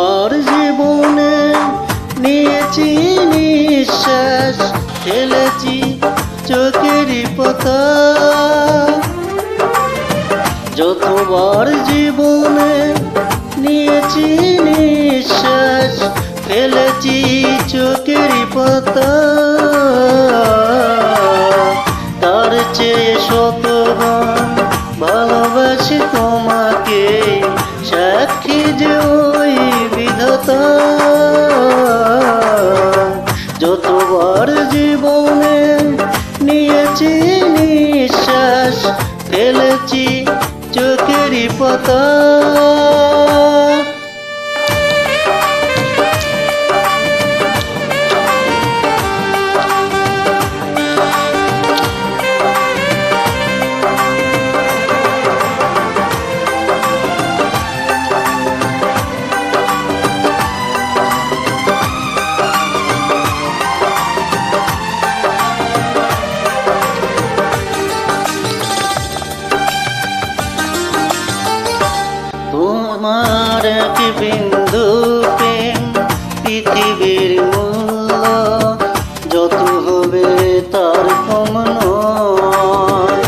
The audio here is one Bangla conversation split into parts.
যতবার জীবনে নিয়েছি নিঃশ্বাস, ফেলেছি চোখেরই পাতা। যতবার জীবনে নিয়েছি নিঃশ্বাস, ফেলেছি চোখেরই পাতা। তার চেয়ে শতগুণ ভালোবাসি তোমাকে, সাক্ষী যে ওই বিধাতা। যতবার জীবনে নিয়েছি নিঃশ্বাস, ফেলেছি চোখেরই পাতা। তোমার এক বিন্দু প্রেম পৃথিবীর মূল্য যত হবে তার কম নয়।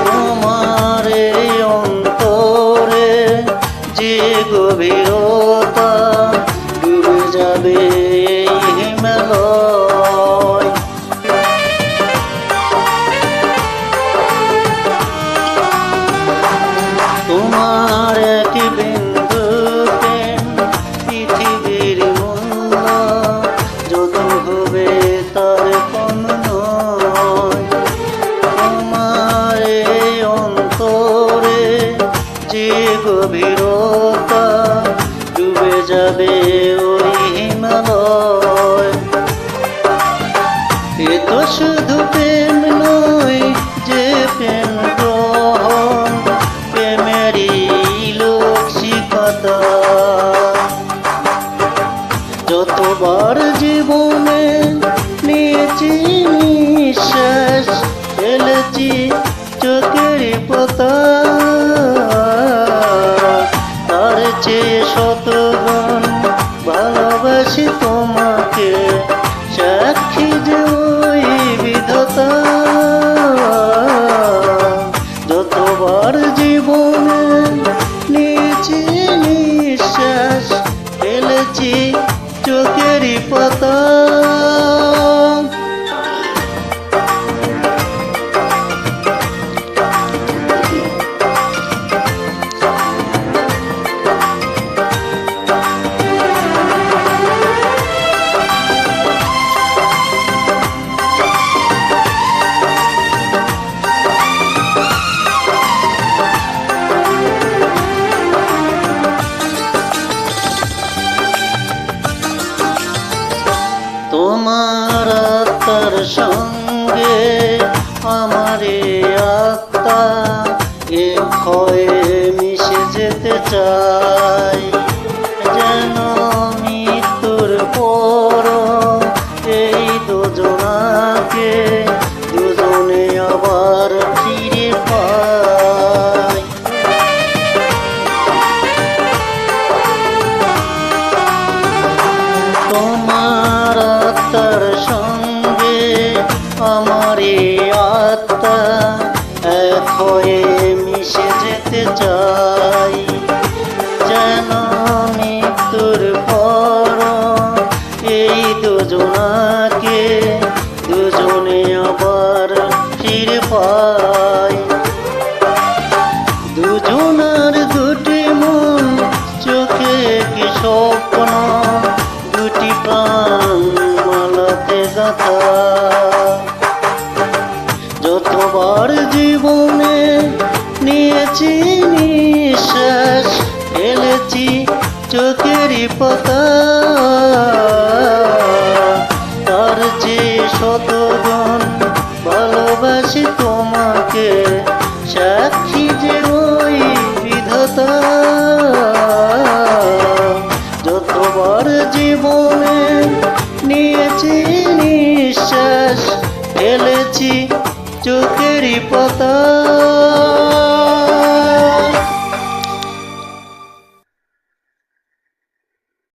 তোমার এই অন্তরে যে গভীরতা, ডুবে যাবে এই হিমালয়। তোমার এক বিন্দু প্রেম পৃথিবীর মূল্য যত হবে তার কম নয়। তোমার এই অন্তরে যে গভীরতা, ডুবে যাবে ওই হিমালয়। এ তো শুধু প্রেম নয় যে প্রেম গ্রহণ, প্রেমেরই লৌকিকতা। যতবার জীবনে নিয়েছি নিঃশ্বাস, ফেলেছি চোখেরই পাতা। তার চেয়ে শতগুণ ভালোবাসি তোমাকে, সাক্ষী যে ওই বিধাতা। যতবার জীবনে নিয়েছি নিঃশ্বাস, ফেলেছি চোখেরই পাতা। তোমার আত্মার সঙ্গে আমার আত্মা এক হয়ে মিশে যেতে চাই। যেন মৃত্যুর পর এই দুজনাকে দুজনে আবার ফিরে পাই। তোমার আত্মার সঙ্গে আমার আত্মা এক হয়ে মিশে যেতে চাই। যেন মৃত্যুর পর এই দুজনাকে দুজনে আবার ফিরে পাই। দুজনার দুটি মন, চোখে কি স্বপ্ন, দুটি প্রাণ মালাতে গাঁথা। যতবার জীবনে নিয়েছি নিঃশ্বাস, ফেলেছি চোখেরই পাতা। তার চেয়ে শতগুণ ভালোবাসি তোমাকে, সাক্ষী যে ওই বিধাতা। যতবার জীবনে নিয়েছি নিঃশ্বাস, ফেলেছি চোখেরই পাতা।